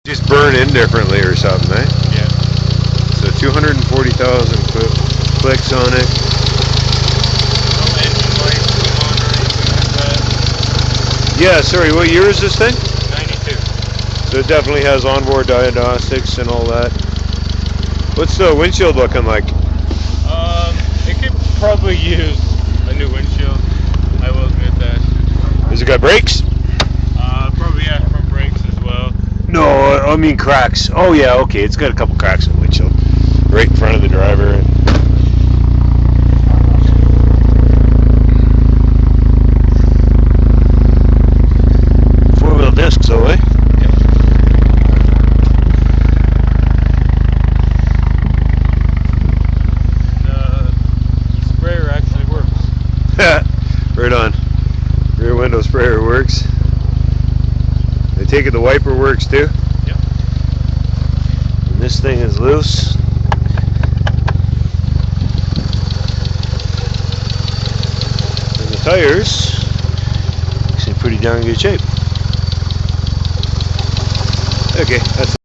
Just burn indifferently or something, eh? Yeah. So 240,000 clicks on it. No engine lights come on or anything like that. Yeah, sorry, what year is this thing? 92. So it definitely has onboard diagnostics and all that. What's the windshield looking like? It could probably use a new windshield. I will admit that. Has it got brakes? Probably yeah, front brakes as well. No, I mean cracks. Oh yeah, okay, it's got a couple cracks in the windshield. Right in front of the driver. Four-wheel discs, though, eh? Yep. The sprayer actually works. Right on. Rear window sprayer works. I take it the wiper works too? Yep. And this thing is loose. And the tires actually in pretty darn good shape. Okay, that's